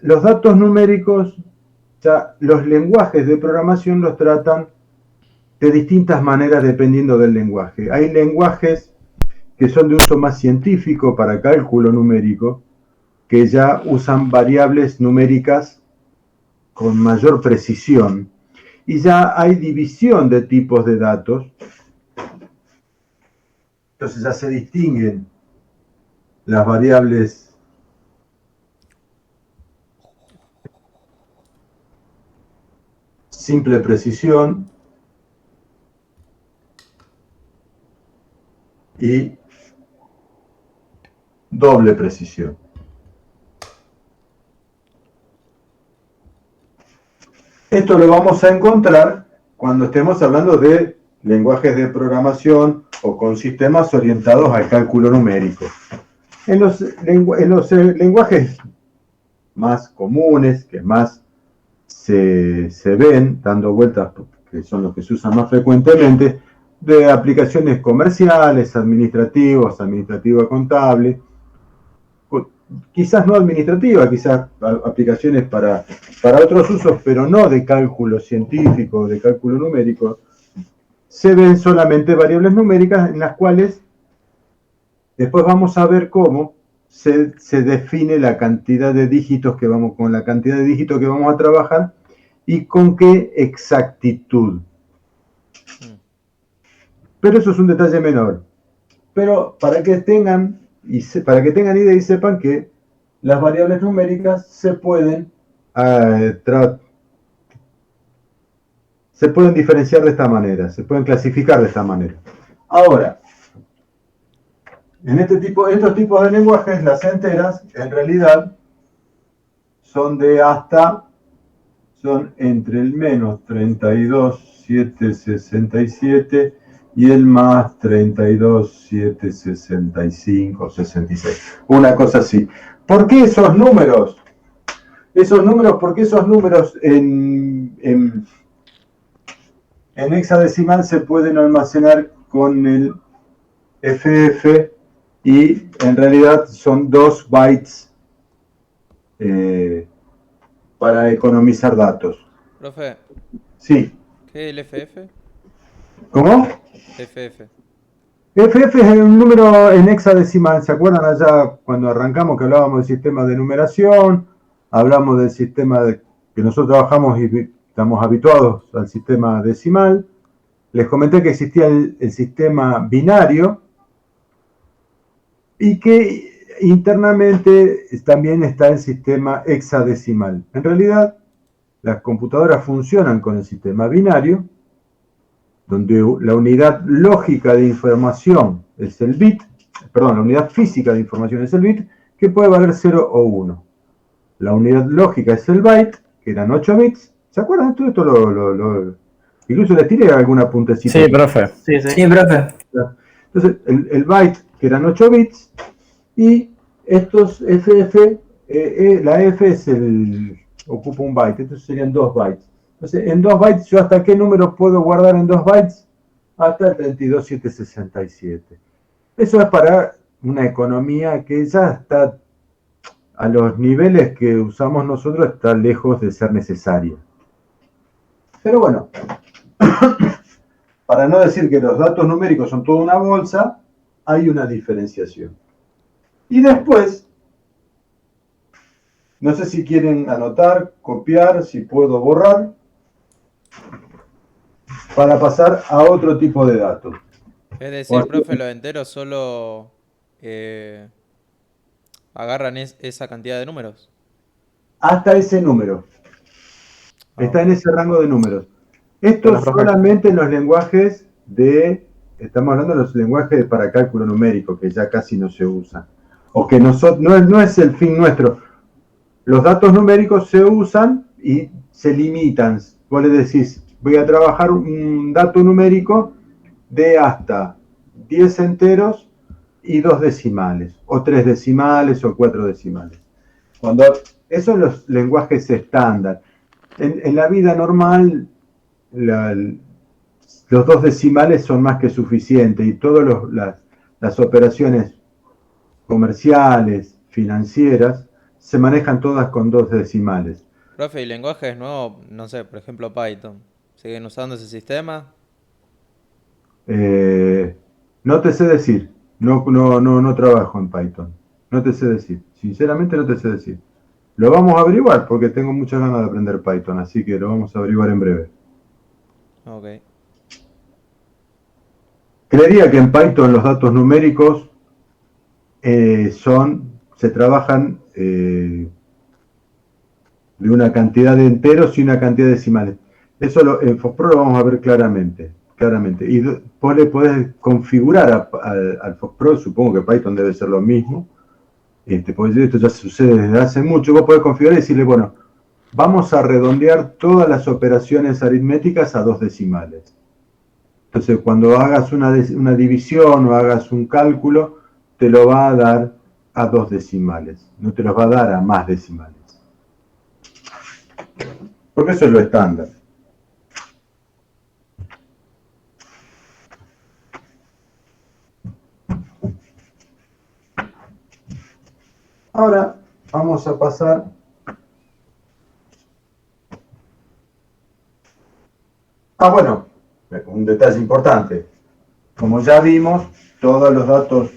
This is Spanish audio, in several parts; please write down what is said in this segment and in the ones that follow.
los datos numéricos, ya los lenguajes de programación los tratan de distintas maneras dependiendo del lenguaje. Hay lenguajes que son de uso más científico para cálculo numérico, que ya usan variables numéricas con mayor precisión. Y ya hay división de tipos de datos. Entonces ya se distinguen las variables simple precisión y doble precisión. Esto lo vamos a encontrar cuando estemos hablando de lenguajes de programación o con sistemas orientados al cálculo numérico. En los lenguajes más comunes, que más se ven dando vueltas, que son los que se usan más frecuentemente, de aplicaciones comerciales, administrativa contable, quizás no administrativa, quizás aplicaciones para otros usos, pero no de cálculo científico, de cálculo numérico, se ven solamente variables numéricas en las cuales después vamos a ver cómo se define la cantidad de dígitos que vamos, con la cantidad de dígitos que vamos a trabajar y con qué exactitud. Pero eso es un detalle menor. Pero para que tengan idea y sepan que las variables numéricas se pueden diferenciar de esta manera, se pueden clasificar de esta manera. Ahora, en estos tipos de lenguajes, las enteras en realidad son entre el menos 32.767 y el más 32.765, 66. Una cosa así. ¿Por qué esos números? Porque esos números en hexadecimal se pueden almacenar con el FF y en realidad son 2 bytes para economizar datos. Profe. Sí. ¿Qué es el FF? ¿Cómo? FF. FF es un número en hexadecimal. ¿Se acuerdan allá cuando arrancamos que hablábamos del sistema de numeración? Hablamos del sistema que nosotros trabajamos y estamos habituados al sistema decimal. Les comenté que existía el sistema binario y que internamente también está el sistema hexadecimal. En realidad, las computadoras funcionan con el sistema binario, donde la unidad lógica de información es el bit, la unidad física de información es el bit, que puede valer 0 o 1. La unidad lógica es el byte, que eran 8 bits. ¿Se acuerdan de todo esto? Incluso les tiré alguna puntecita. Sí, profe. Sí, profe. Entonces, el byte, que eran 8 bits, y estos FF, la F ocupa un byte, entonces serían 2 bytes. Entonces, en 2 bytes, ¿yo hasta qué número puedo guardar en 2 bytes? Hasta el 32.767. Eso es para una economía que ya está a los niveles que usamos nosotros, está lejos de ser necesaria. Pero bueno, para no decir que los datos numéricos son toda una bolsa, hay una diferenciación. Y después, no sé si quieren anotar, copiar, si puedo borrar, para pasar a otro tipo de datos. Es decir, profe, los enteros solo agarran esa cantidad de números. Hasta ese número. Está en ese rango de números. Esto solamente en los lenguajes estamos hablando de los lenguajes para cálculo numérico, que ya casi no se usan. O que no es el fin nuestro. Los datos numéricos se usan y se limitan. Vos le decís, voy a trabajar un dato numérico de hasta 10 enteros y 2 decimales, o 3 decimales, o 4 decimales. Esos son los lenguajes estándar. En la vida normal, los 2 decimales son más que suficientes y todas las operaciones comerciales, financieras, se manejan todas con dos decimales. Profe, ¿y lenguajes nuevos? No sé, por ejemplo Python. ¿Siguen usando ese sistema? Eh, no te sé decir, no trabajo en Python. No te sé decir, sinceramente no te sé decir. Lo vamos a averiguar porque tengo muchas ganas de aprender Python, así que lo vamos a averiguar en breve. Ok. Creería que en Python los datos numéricos se trabajan de una cantidad de enteros y una cantidad de decimales. En FOSPRO lo vamos a ver claramente. Y vos le podés configurar al FOSPRO, supongo que Python debe ser lo mismo, porque esto ya sucede desde hace mucho. Vos podés configurar y decirle, bueno, vamos a redondear todas las operaciones aritméticas a dos decimales. Entonces, cuando hagas una división o hagas un cálculo, te lo va a dar a dos decimales, no te los va a dar a más decimales. Porque eso es lo estándar. Ahora vamos a pasar bueno, un detalle importante. Como ya vimos, todos los datos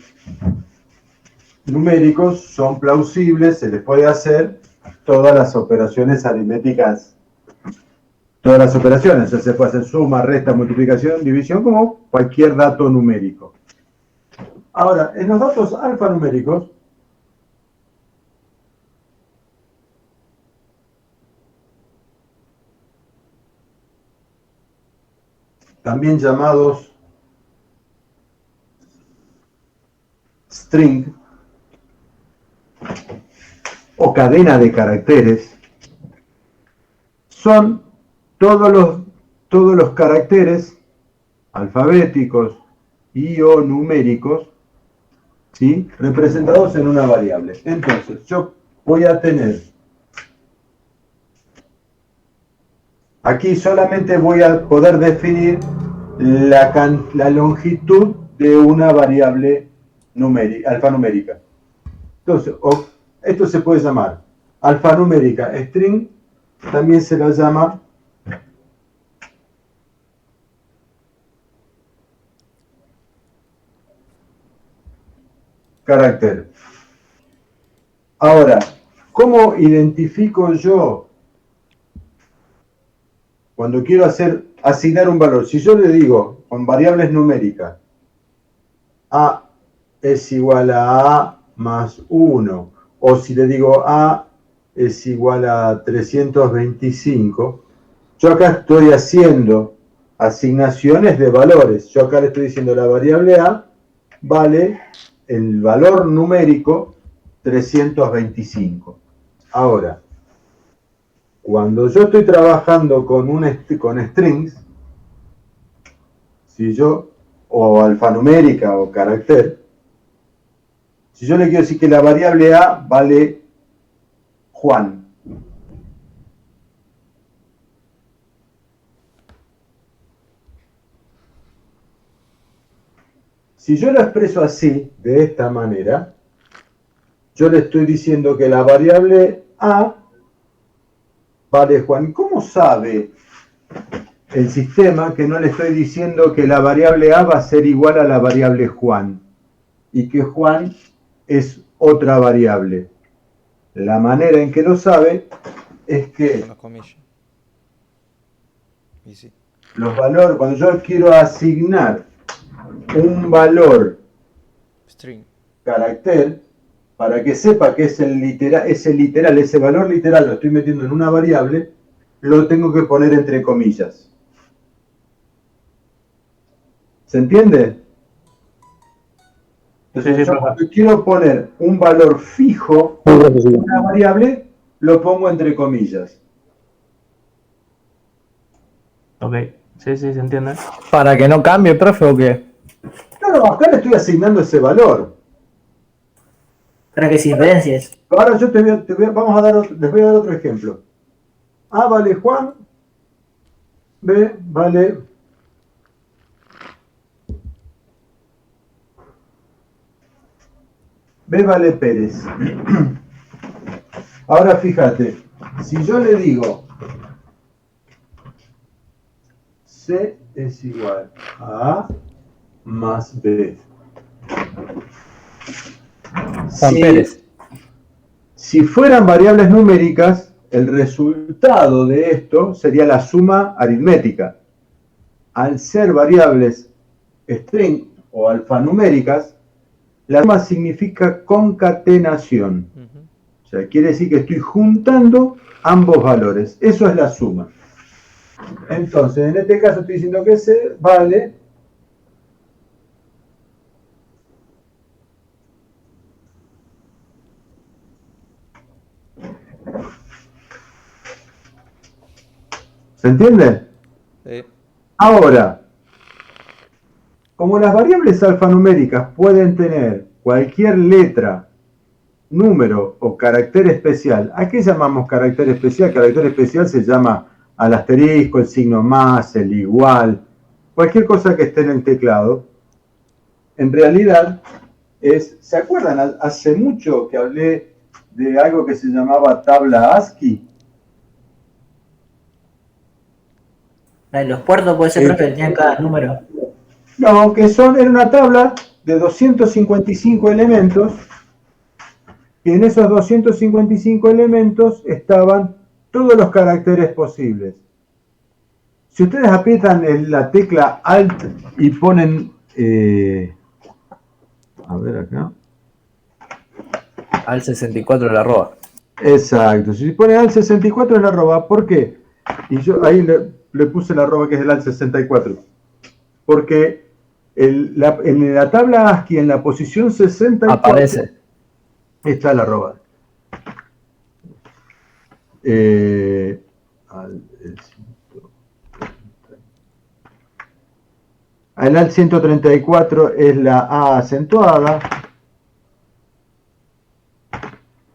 numéricos son plausibles, se les puede hacer todas las operaciones aritméticas, todas las operaciones, o sea, se puede hacer suma, resta, multiplicación, división, como cualquier dato numérico. Ahora, en los datos alfanuméricos, también llamados string o cadena de caracteres, son todos los caracteres alfabéticos y o numéricos, ¿sí?, representados en una variable. Entonces, yo voy a tener, aquí solamente voy a poder definir la longitud de una variable alfanumérica. Entonces, esto se puede llamar alfanumérica string, también se la llama carácter. Ahora, ¿cómo identifico yo cuando quiero asignar un valor? Si yo le digo con variables numéricas, A es igual a A más 1, o si le digo A es igual a 325, yo acá estoy haciendo asignaciones de valores. Yo acá le estoy diciendo la variable A vale el valor numérico 325. Ahora, cuando yo estoy trabajando con strings, o alfanumérica o carácter, si yo le quiero decir que la variable A vale Juan, si yo lo expreso así, de esta manera, yo le estoy diciendo que la variable A vale Juan. ¿Cómo sabe el sistema que no le estoy diciendo que la variable A va a ser igual a la variable Juan y que Juan es otra variable? La manera en que lo sabe es que Con las comillas. Y sí. los valores, cuando yo quiero asignar un valor String. carácter, para que sepa que es ese valor literal lo estoy metiendo en una variable, lo tengo que poner entre comillas. ¿Se entiende? Entonces, yo cuando quiero poner un valor fijo en una variable, lo pongo entre comillas. Ok, sí, se entiende. ¿Para que no cambie, profe, o qué? Claro, acá le estoy asignando ese valor. Para que se diferencies. Ahora yo les voy a dar otro ejemplo. A vale Juan, B vale Pérez. Ahora fíjate, si yo le digo C es igual a A más B. Juan Pérez. Si fueran variables numéricas, el resultado de esto sería la suma aritmética. Al ser variables string o alfanuméricas, la suma significa concatenación. O sea, quiere decir que estoy juntando ambos valores. Eso es la suma. Entonces, en este caso estoy diciendo que C vale ¿se entiende? Sí. Ahora, como las variables alfanuméricas pueden tener cualquier letra, número o carácter especial, ¿a qué llamamos carácter especial? Carácter especial se llama al asterisco, el signo más, el igual, cualquier cosa que esté en el teclado. En realidad, ¿se acuerdan? Hace mucho que hablé de algo que se llamaba tabla ASCII. Los puertos puede ser, profe, que tenían cada número. No, era una tabla de 255 elementos, y en esos 255 elementos estaban todos los caracteres posibles. Si ustedes aprietan la tecla Alt y ponen, a ver acá. Al 64 la arroba. Exacto, si ponen Alt 64 es la arroba, ¿por qué? Y yo ahí le puse la arroba que es el Alt 64. Porque en la tabla ASCII, en la posición 64, Aparece. está la arroba. El Alt 134 es la A acentuada.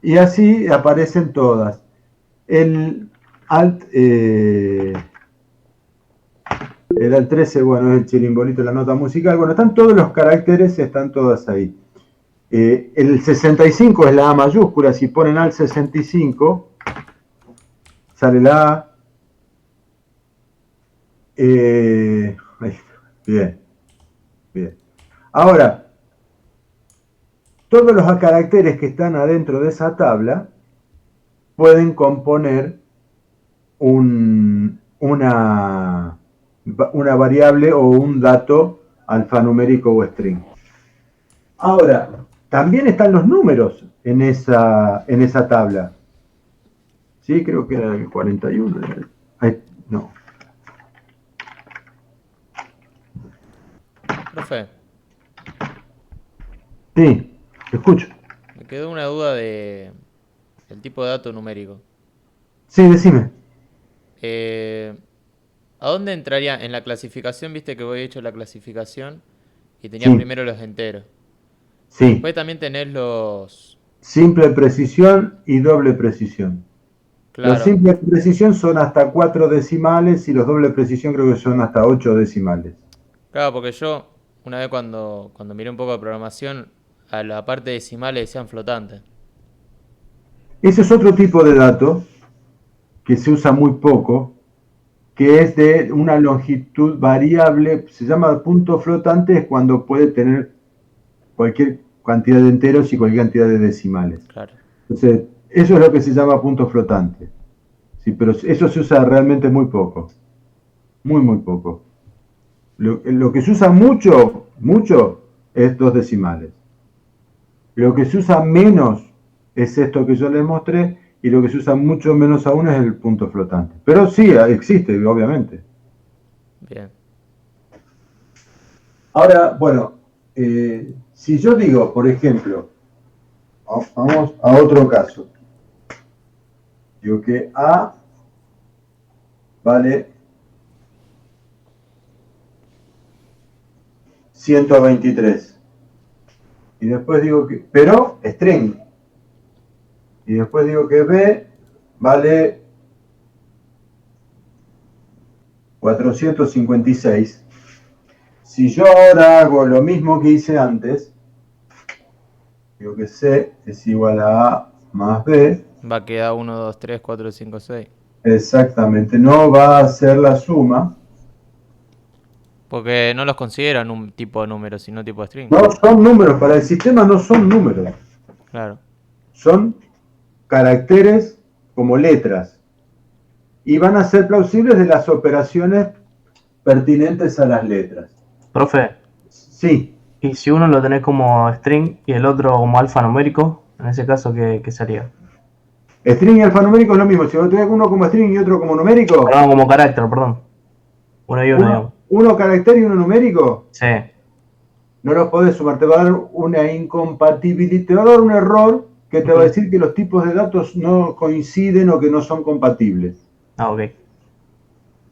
Y así aparecen todas. El Alt... el Alt 13, bueno, es el chirimbolito, la nota musical. Bueno, están todos los caracteres, están todas ahí. El 65 es la A mayúscula. Si ponen Alt 65, sale la A. Bien. Bien. Ahora, todos los caracteres que están adentro de esa tabla pueden componer una variable o un dato alfanumérico o string. Ahora, también están los números en esa tabla. Sí, creo que era el 41. No. Profe, Sí, te escucho. me quedó una duda del tipo de dato numérico. Sí, decime. ¿A dónde entraría en la clasificación? Viste que vos he hecho la clasificación y tenías Sí. primero los enteros. Sí. Después también tenés los... Simple precisión y doble precisión. Los Claro, simples precisión son hasta 4 decimales y los doble precisión creo que son hasta 8 decimales. claro, porque yo una vez cuando miré un poco de programación, a la parte decimal le decían flotante. Ese es otro tipo de dato que se usa muy poco, que es de una longitud variable, se llama punto flotante, es cuando puede tener cualquier cantidad de enteros y cualquier cantidad de decimales. Claro. Entonces, eso es lo que se llama punto flotante. Sí, pero eso se usa realmente muy poco. Muy, muy poco. Lo que se usa mucho es 2 decimales. Lo que se usa menos es esto que yo les mostré, y lo que se usa mucho menos aún es el punto flotante. Pero sí, existe, obviamente. Bien. Ahora, bueno, si yo digo, por ejemplo, vamos a otro caso. Digo que A vale 123. Y después digo que, pero string. Y después digo que B vale 456. Si yo ahora hago lo mismo que hice antes, digo que C es igual a A más B, Va a quedar 1, 2, 3, 4, 5, 6. Exactamente, no va a ser la suma. Porque no los consideran un tipo de número, sino tipo de string. No son números, para el sistema no son números, Claro. son caracteres como letras. Y van a ser plausibles de las operaciones pertinentes a las letras. Profe, Sí, y si uno lo tenés como string y el otro como alfanumérico, en ese caso, ¿qué sería? string y alfanumérico es lo mismo. Si vos tenés uno como string y otro como numérico, Perdón, como carácter, perdón. Uno y uno, digamos. uno carácter y uno numérico, Sí. no los podés sumar. Te va a dar una incompatibilidad, te va a dar un error que te va a decir que los tipos de datos no coinciden o que no son compatibles. Ah, ok.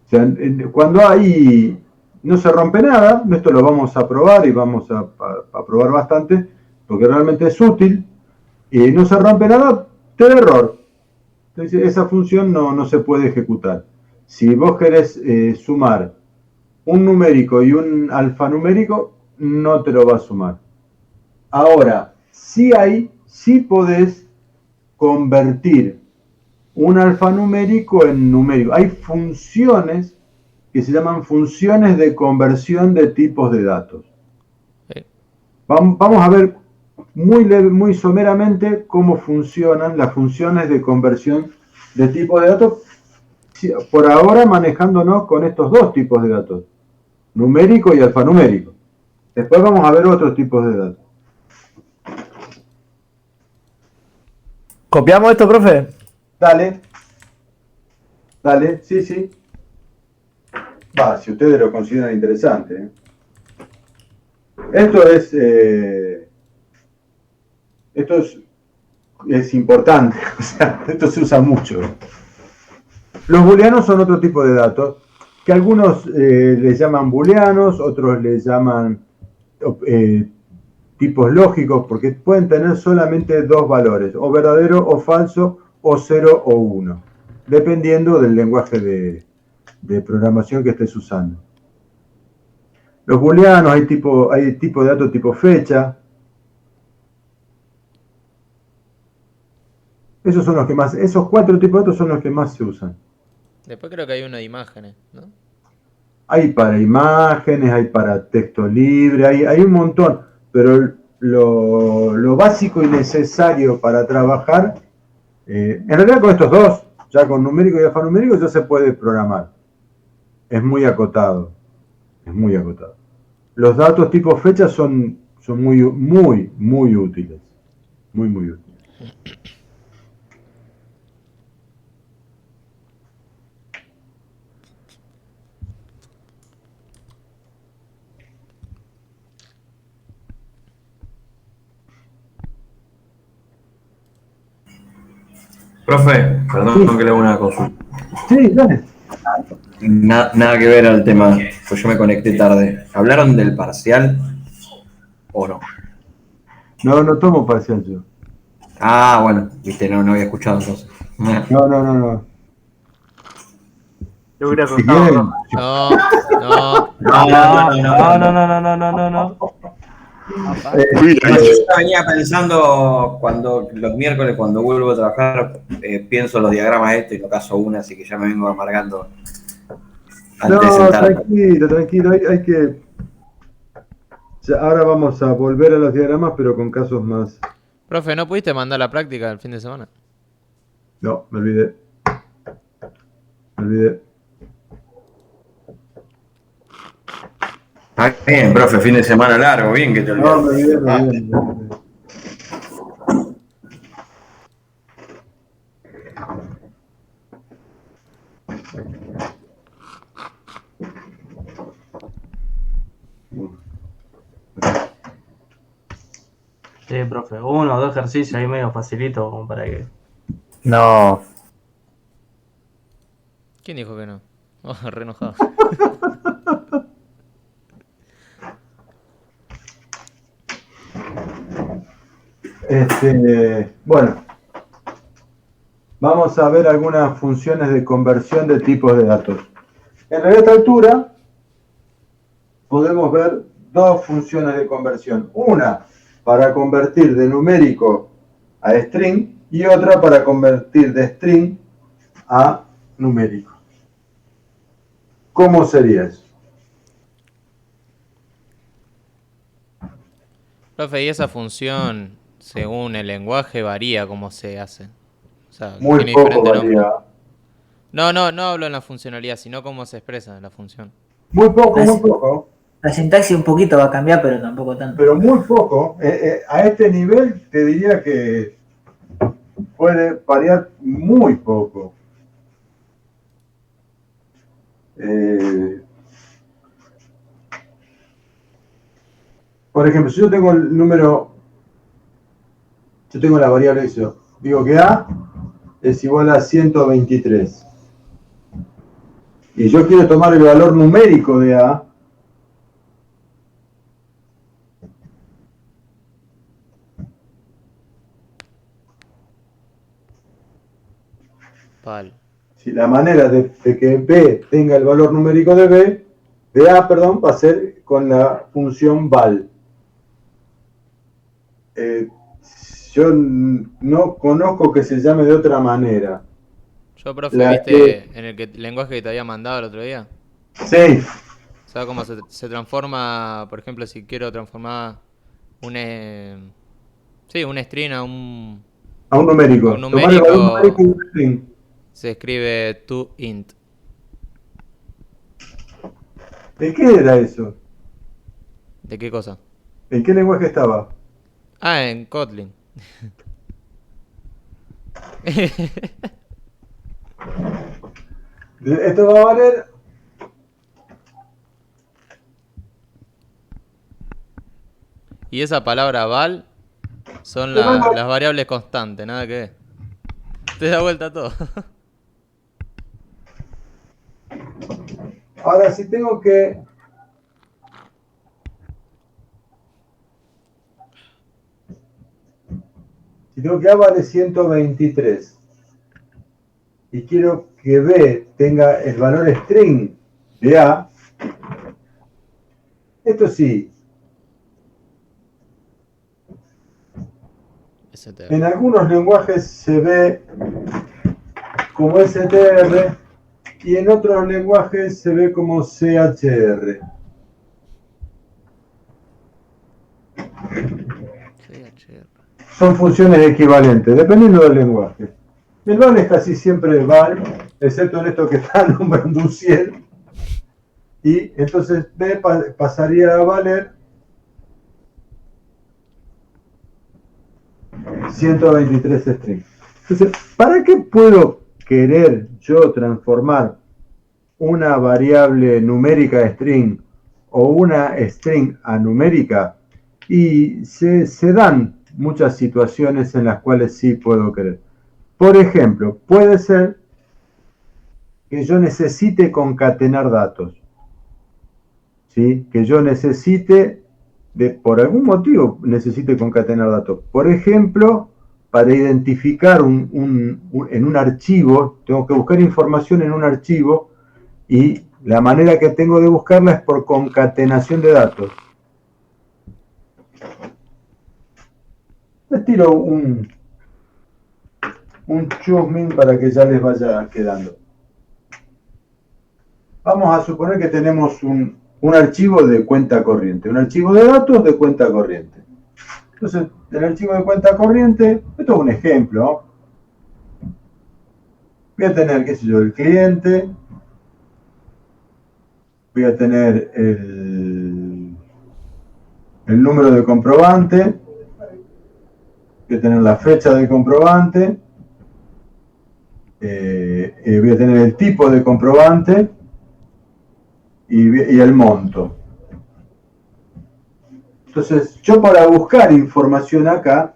O sea, cuando ahí no se rompe nada, esto lo vamos a probar y vamos a probar bastante, porque realmente es útil, y no se rompe nada, te da error. Entonces esa función no se puede ejecutar. Si vos querés sumar un numérico y un alfanumérico, no te lo va a sumar. Ahora, sí podés convertir un alfanumérico en numérico. Hay funciones que se llaman funciones de conversión de tipos de datos. Sí. Vamos a ver muy someramente cómo funcionan las funciones de conversión de tipos de datos, por ahora manejándonos con estos dos tipos de datos, numérico y alfanumérico. Después vamos a ver otros tipos de datos. ¿Copiamos esto, profe? Dale, sí. Va, si ustedes lo consideran interesante. Esto es importante, o sea, esto se usa mucho. Los booleanos son otro tipo de datos, que algunos les llaman booleanos, otros les llaman tipos lógicos, porque pueden tener solamente dos valores, o verdadero o falso, o 0 o 1, dependiendo del lenguaje de programación que estés usando. Los booleanos, hay tipo de datos tipo fecha. Esos cuatro tipos de datos son los que más se usan. Después creo que hay uno de imágenes, ¿no? Hay para imágenes, hay para texto libre, hay un montón, pero lo básico y necesario para trabajar, en realidad con estos dos, ya con numérico y alfanumérico, ya se puede programar. Es muy acotado. Los datos tipo fecha son muy útiles. Muy útiles. Profe, perdón Sí. que le hago una consulta. Sí, dale. Nada que ver al tema, pues yo me conecté tarde. ¿Hablaron del parcial o no? No tomo parcial yo. Ah, bueno, viste, no había escuchado entonces. No. Yo hubiera Si asustado, quieren, profe. No. No. Yo venía pensando cuando los miércoles, cuando vuelvo a trabajar, pienso los diagramas estos y no caso una, así que ya me vengo amargando antes de sentarme. tranquilo, hay que... Ahora vamos a volver a los diagramas, pero con casos más... Profe, ¿no pudiste mandar la práctica el fin de semana? No, me olvidé. Ah, bien, profe, fin de semana largo, bien que te No, me olvidaste. olvidé. Sí, profe. Uno o dos ejercicios ahí medio facilito como para que... No. ¿Quién dijo que no? Oh, re enojado. Bueno, vamos a ver algunas funciones de conversión de tipos de datos. En realidad, a esta altura podemos ver dos funciones de conversión. Una para convertir de numérico a string y otra para convertir de string a numérico. ¿Cómo sería eso? Profe, y esa función, según el lenguaje, varía cómo se hace. O sea, Muy tiene poco diferente nombre. varía. No hablo en la funcionalidad, sino cómo se expresa en la función. Muy poco. La sintaxis un poquito va a cambiar, pero tampoco tanto. Pero muy poco. A este nivel te diría que puede variar muy poco. Por ejemplo, si yo tengo el número, yo tengo la variable eso, digo que A es igual a 123. Y yo quiero tomar el valor numérico de A. Pal. Si la manera de que B tenga el valor numérico de A, va a ser con la función val. Yo no conozco que se llame de otra manera. Yo, profe, La ¿viste en el lenguaje que te había mandado el otro día? Sí, ¿Sabes cómo se transforma, por ejemplo, si quiero transformar un string a un numérico. A un Tomar el valor numérico. numérico de un string. Se escribe toInt. ¿De qué era eso? ¿De qué cosa? ¿En qué lenguaje estaba? Ah, en Kotlin. Esto va a valer. Y esa palabra val son Pero las variables constantes, nada que ver. Te da vuelta todo. Ahora, si tengo que. Si tengo que A vale 123 y quiero que B tenga el valor string de A, esto sí, STR. en algunos lenguajes se ve como STR y en otros lenguajes se ve como CHR. Son funciones equivalentes, dependiendo del lenguaje. El val es casi siempre val, excepto en esto que está nombrando un 100. Y entonces B pasaría a valer 123 strings. Entonces, ¿para qué puedo querer yo transformar una variable numérica string o una string a numérica? Y se dan muchas situaciones en las cuales sí puedo querer. Por ejemplo, puede ser que yo necesite concatenar datos. ¿Sí? Que yo necesite, por algún motivo, necesite concatenar datos. Por ejemplo, para identificar en un archivo, tengo que buscar información en un archivo y la manera que tengo de buscarla es por concatenación de datos. Les tiro un chusmin para que ya les vaya quedando. Vamos a suponer que tenemos un archivo de cuenta corriente, un archivo de datos de cuenta corriente. Entonces, el archivo de cuenta corriente, esto es un ejemplo, ¿no? Voy a tener, qué sé yo, el cliente, voy a tener el número de comprobante, voy a tener la fecha del comprobante, voy a tener el tipo de comprobante y el monto. Entonces, yo para buscar información acá,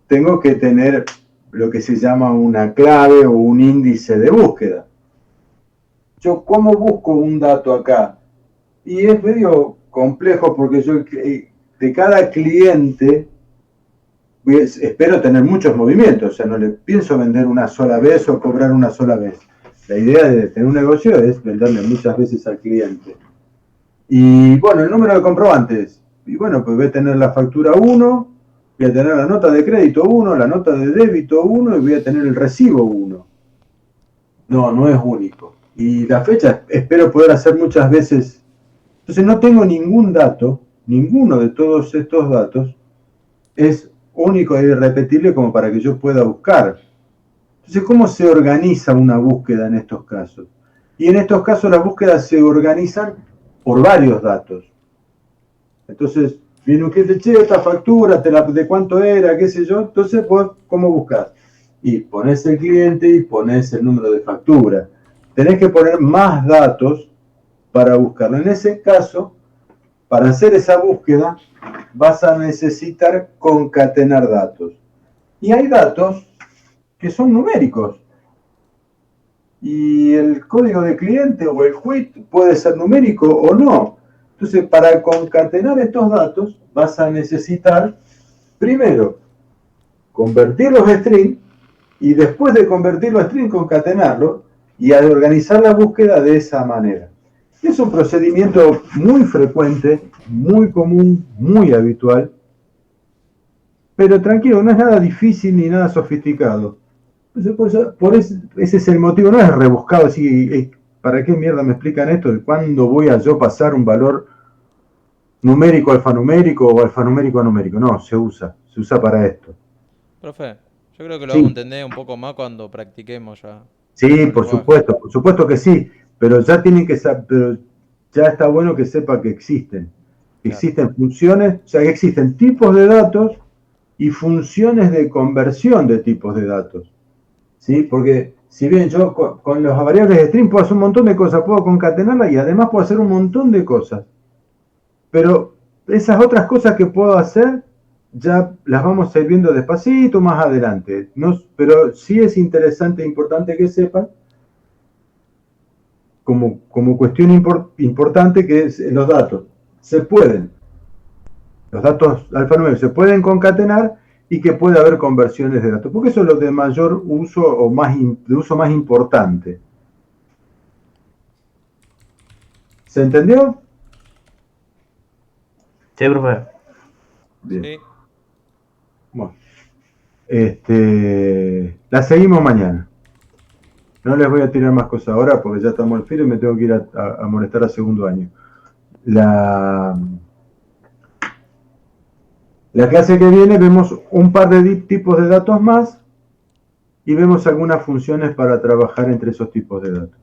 tengo que tener lo que se llama una clave o un índice de búsqueda. Yo, ¿cómo busco un dato acá? Y es medio complejo porque yo de cada cliente espero tener muchos movimientos, o sea, no le pienso vender una sola vez o cobrar una sola vez. La idea de tener un negocio es venderle muchas veces al cliente. Y bueno, el número de comprobantes. Y bueno, pues voy a tener la factura 1, Voy a tener la nota de crédito 1, la nota de débito 1 y voy a tener el recibo 1. No es único. Y la fecha espero poder hacer muchas veces. Entonces no tengo ningún dato, ninguno de todos estos datos es único e irrepetible como para que yo pueda buscar. Entonces, ¿cómo se organiza una búsqueda en estos casos? Y en estos casos las búsquedas se organizan por varios datos. Entonces, viene un cliente, che, esta factura, de cuánto era, qué sé yo. Entonces, vos, ¿cómo buscas? Y pones el cliente y pones el número de factura. Tenés que poner más datos para buscarlo. En ese caso, para hacer esa búsqueda, vas a necesitar concatenar datos. Y hay datos que son numéricos. Y el código de cliente o el quit puede ser numérico o no. Entonces, para concatenar estos datos, vas a necesitar, primero, convertir los strings y después de convertir los strings, concatenarlos y a organizar la búsqueda de esa manera. Es un procedimiento muy frecuente, muy común, muy habitual, pero tranquilo, no es nada difícil ni nada sofisticado. Ese es el motivo, no es rebuscado, así, ¿para qué mierda me explican esto de cuándo voy a yo pasar un valor numérico, alfanumérico o alfanumérico a numérico? No, se usa para esto. Profe, yo creo que lo vamos a entender un poco más cuando practiquemos ya. Sí, por supuesto que sí, pero ya tienen que saber, pero ya está bueno que sepa que existen. Existen funciones, o sea, que existen tipos de datos y funciones de conversión de tipos de datos. ¿Sí? Porque si bien yo con las variables de string puedo hacer un montón de cosas, puedo concatenarlas y además puedo hacer un montón de cosas. Pero esas otras cosas que puedo hacer ya las vamos a ir viendo despacito más adelante. Pero sí es interesante e importante que sepan, como cuestión importante, que es los datos. Los datos alfanuméricos se pueden concatenar y que puede haber conversiones de datos, porque eso es lo de mayor uso o de uso más importante. ¿Se entendió? Sí, profe. Bien. Sí. Bueno, la seguimos mañana. No les voy a tirar más cosas ahora porque ya estamos al filo y me tengo que ir a molestar a segundo año. La clase que viene vemos un par de tipos de datos más y vemos algunas funciones para trabajar entre esos tipos de datos.